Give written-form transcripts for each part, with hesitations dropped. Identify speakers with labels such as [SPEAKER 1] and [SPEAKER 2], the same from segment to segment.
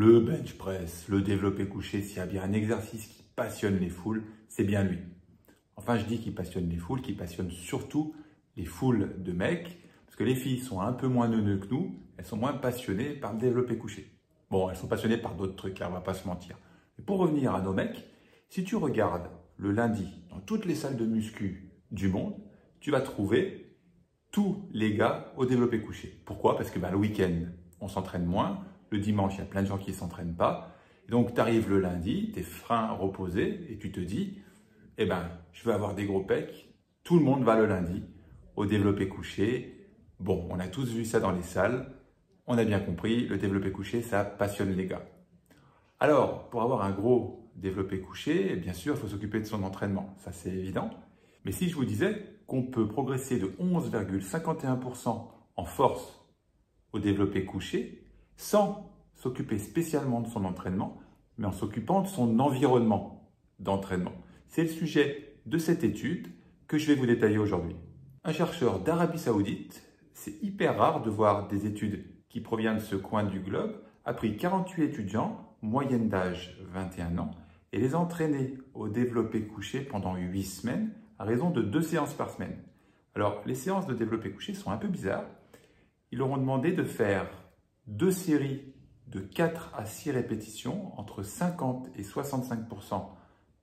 [SPEAKER 1] Le bench press, le développé couché, s'il y a bien un exercice qui passionne les foules, c'est bien lui. Enfin, je dis qu'il passionne les foules, qu'il passionne surtout les foules de mecs, parce que les filles sont un peu moins neuneux que nous, elles sont moins passionnées par le développé couché. Bon, elles sont passionnées par d'autres trucs, hein, on va pas se mentir. Mais pour revenir à nos mecs, si tu regardes le lundi dans toutes les salles de muscu du monde, tu vas trouver tous les gars au développé couché. Pourquoi? Parce que le week-end, on s'entraîne moins. Le dimanche, il y a plein de gens qui ne s'entraînent pas. Et donc, tu arrives le lundi, tes freins reposés, et tu te dis, eh ben, je vais avoir des gros pecs. Tout le monde va le lundi au développé couché. Bon, on a tous vu ça dans les salles. On a bien compris, le développé couché, ça passionne les gars. Alors, pour avoir un gros développé couché, bien sûr, il faut s'occuper de son entraînement. Ça, c'est évident. Mais si je vous disais qu'on peut progresser de 11,51% en force au développé couché, sans s'occuper spécialement de son entraînement, mais en s'occupant de son environnement d'entraînement. C'est le sujet de cette étude que je vais vous détailler aujourd'hui. Un chercheur d'Arabie Saoudite, c'est hyper rare de voir des études qui proviennent de ce coin du globe, a pris 48 étudiants, moyenne d'âge 21 ans, et les a entraînés au développé couché pendant 8 semaines, à raison de 2 séances par semaine. Alors, les séances de développé couché sont un peu bizarres. Ils leur ont demandé de faire 2 séries de 4 à 6 répétitions entre 50 et 65%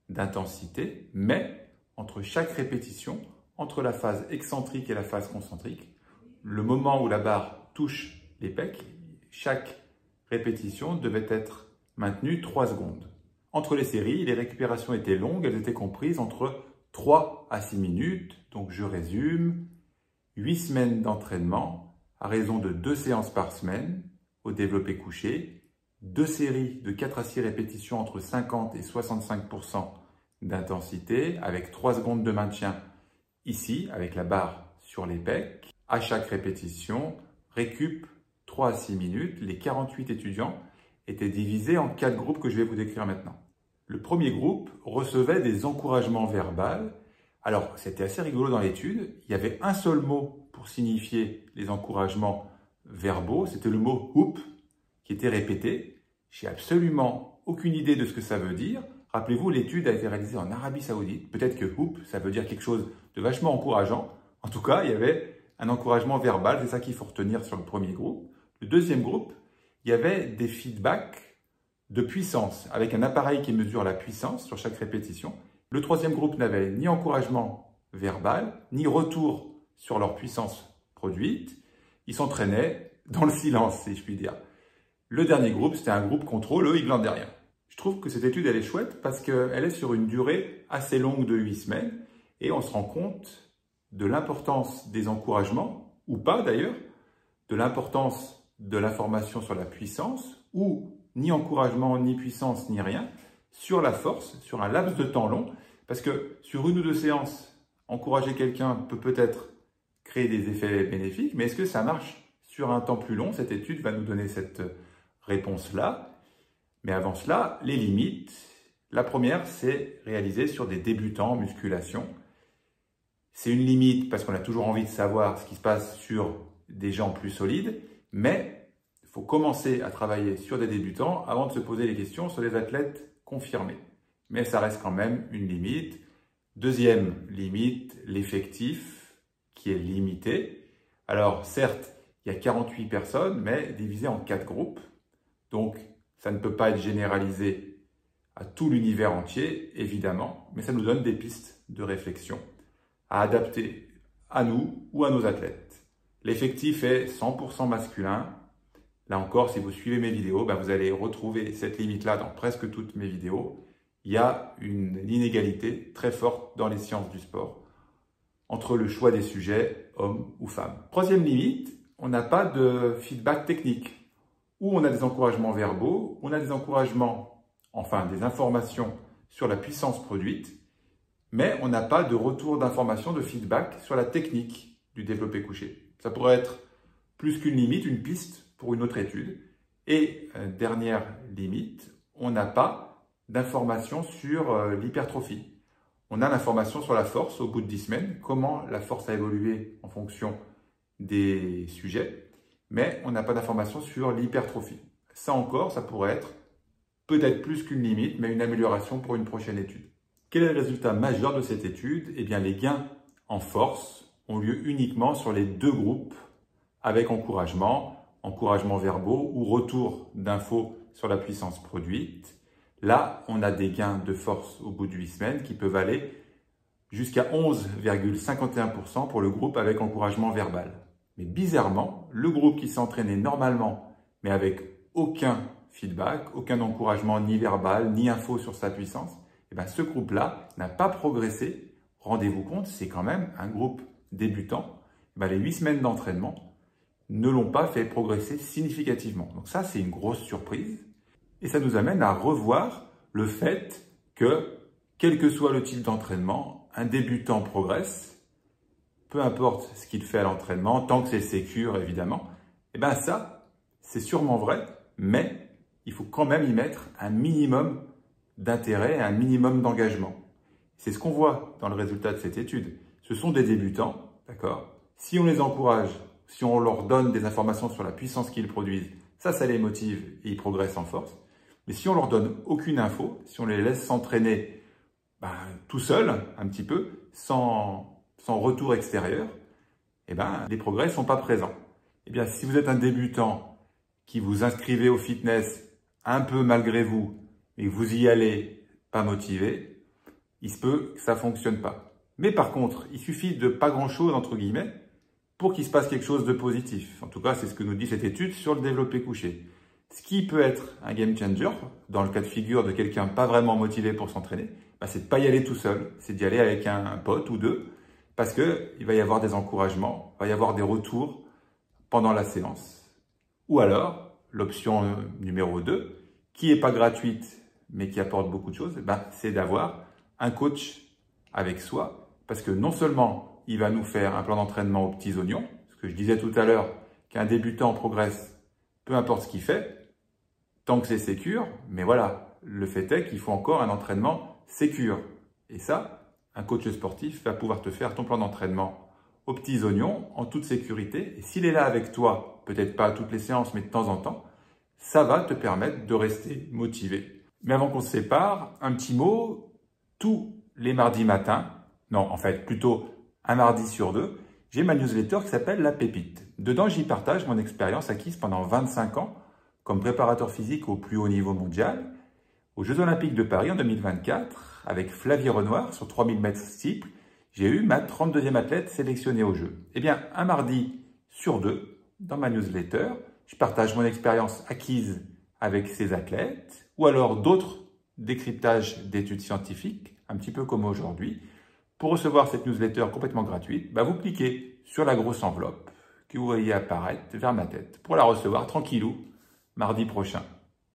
[SPEAKER 1] d'intensité, mais entre chaque répétition, entre la phase excentrique et la phase concentrique, le moment où la barre touche les pecs, chaque répétition devait être maintenue 3 secondes. Entre les séries, les récupérations étaient longues, elles étaient comprises entre 3 à 6 minutes, donc je résume, 8 semaines d'entraînement à raison de 2 séances par semaine au développé couché, 2 séries de 4 à 6 répétitions entre 50 et 65% d'intensité avec 3 secondes de maintien ici avec la barre sur les pecs. À chaque répétition, récup 3 à 6 minutes. Les 48 étudiants étaient divisés en 4 groupes que je vais vous décrire maintenant. Le premier groupe recevait des encouragements verbaux. Alors, c'était assez rigolo dans l'étude. Il y avait un seul mot pour signifier les encouragements verbaux. C'était le mot « hoop » qui était répété. J'ai absolument aucune idée de ce que ça veut dire. Rappelez-vous, l'étude a été réalisée en Arabie Saoudite. Peut-être que « hoop », ça veut dire quelque chose de vachement encourageant. En tout cas, il y avait un encouragement verbal. C'est ça qu'il faut retenir sur le premier groupe. Le deuxième groupe, il y avait des feedbacks de puissance, avec un appareil qui mesure la puissance sur chaque répétition. Le troisième groupe n'avait ni encouragement verbal, ni retour sur leur puissance produite. Ils s'entraînaient dans le silence, si je puis dire. Le dernier groupe, c'était un groupe contrôle, eux, ils glandaient rien. Je trouve que cette étude, elle est chouette parce qu'elle est sur une durée assez longue de 8 semaines et on se rend compte de l'importance des encouragements, ou pas d'ailleurs, de l'importance de l'information sur la puissance, ou ni encouragement, ni puissance, ni rien, sur la force, sur un laps de temps long, parce que sur 1 ou 2 séances, encourager quelqu'un peut peut-être créer des effets bénéfiques, mais est-ce que ça marche sur un temps plus long? Cette étude va nous donner cette réponse-là. Mais avant cela, les limites. La première, c'est réalisé sur des débutants en musculation. C'est une limite parce qu'on a toujours envie de savoir ce qui se passe sur des gens plus solides, mais il faut commencer à travailler sur des débutants avant de se poser les questions sur les athlètes confirmés. Mais ça reste quand même une limite. Deuxième limite, l'effectif qui est limité. Alors certes, il y a 48 personnes, mais divisé en 4 groupes. Donc ça ne peut pas être généralisé à tout l'univers entier, évidemment, mais ça nous donne des pistes de réflexion à adapter à nous ou à nos athlètes. L'effectif est 100% masculin. Là encore, si vous suivez mes vidéos, vous allez retrouver cette limite-là dans presque toutes mes vidéos. Il y a une inégalité très forte dans les sciences du sport entre le choix des sujets, hommes ou femmes. Troisième limite, on n'a pas de feedback technique, où on a des encouragements verbaux, on a des encouragements, enfin des informations sur la puissance produite, mais on n'a pas de retour d'information, de feedback sur la technique du développé couché. Ça pourrait être plus qu'une limite, une piste pour une autre étude. Et dernière limite, on n'a pas d'information sur l'hypertrophie. On a l'information sur la force au bout de 10 semaines, comment la force a évolué en fonction des sujets, mais on n'a pas d'information sur l'hypertrophie. ça encore, ça pourrait être peut-être plus qu'une limite, mais une amélioration pour une prochaine étude. Quel est le résultat majeur de cette étude? Eh bien, les gains en force ont lieu uniquement sur les 2 groupes avec encouragement verbaux ou retour d'infos sur la puissance produite. Là, on a des gains de force au bout de 8 semaines qui peuvent aller jusqu'à 11,51% pour le groupe avec encouragement verbal. Mais bizarrement, le groupe qui s'entraînait normalement, mais avec aucun feedback, aucun encouragement ni verbal, ni info sur sa puissance, eh bien, ce groupe-là n'a pas progressé. Rendez-vous compte, c'est quand même un groupe débutant. Eh bien, les 8 semaines d'entraînement ne l'ont pas fait progresser significativement. Donc ça, c'est une grosse surprise. Et ça nous amène à revoir le fait que, quel que soit le type d'entraînement, un débutant progresse, peu importe ce qu'il fait à l'entraînement, tant que c'est sécure évidemment. Et bien ça, c'est sûrement vrai, mais il faut quand même y mettre un minimum d'intérêt, un minimum d'engagement. C'est ce qu'on voit dans le résultat de cette étude. Ce sont des débutants, d'accord? Si on les encourage, si on leur donne des informations sur la puissance qu'ils produisent, ça les motive et ils progressent en force. Mais si on leur donne aucune info, si on les laisse s'entraîner tout seuls, un petit peu, sans retour extérieur, eh ben, les progrès ne sont pas présents. Eh bien, si vous êtes un débutant qui vous inscrivez au fitness un peu malgré vous, et que vous y allez pas motivé, il se peut que ça ne fonctionne pas. Mais par contre, il suffit de pas grand-chose, entre guillemets, pour qu'il se passe quelque chose de positif. En tout cas, c'est ce que nous dit cette étude sur le développé couché. Ce qui peut être un game changer, dans le cas de figure de quelqu'un pas vraiment motivé pour s'entraîner, c'est de ne pas y aller tout seul, c'est d'y aller avec un pote ou 2, parce qu'il va y avoir des encouragements, il va y avoir des retours pendant la séance. Ou alors, l'option numéro 2, qui n'est pas gratuite, mais qui apporte beaucoup de choses, c'est d'avoir un coach avec soi, parce que non seulement il va nous faire un plan d'entraînement aux petits oignons, ce que je disais tout à l'heure, qu'un débutant progresse, peu importe ce qu'il fait, tant que c'est sécure, mais voilà, le fait est qu'il faut encore un entraînement sécure. Et ça, un coach sportif va pouvoir te faire ton plan d'entraînement aux petits oignons, en toute sécurité. Et s'il est là avec toi, peut-être pas à toutes les séances, mais de temps en temps, ça va te permettre de rester motivé. Mais avant qu'on se sépare, un petit mot, tous les mardis matins, non, en fait, plutôt un mardi sur 2, j'ai ma newsletter qui s'appelle La Pépite. Dedans, j'y partage mon expérience acquise pendant 25 ans comme préparateur physique au plus haut niveau mondial, aux Jeux Olympiques de Paris en 2024, avec Flavie Renoir sur 3000 mètres steeple, j'ai eu ma 32e athlète sélectionnée aux Jeux. Eh bien, un mardi sur 2, dans ma newsletter, je partage mon expérience acquise avec ces athlètes, ou alors d'autres décryptages d'études scientifiques, un petit peu comme aujourd'hui. Pour recevoir cette newsletter complètement gratuite, vous cliquez sur la grosse enveloppe que vous voyez apparaître vers ma tête pour la recevoir tranquillou mardi prochain.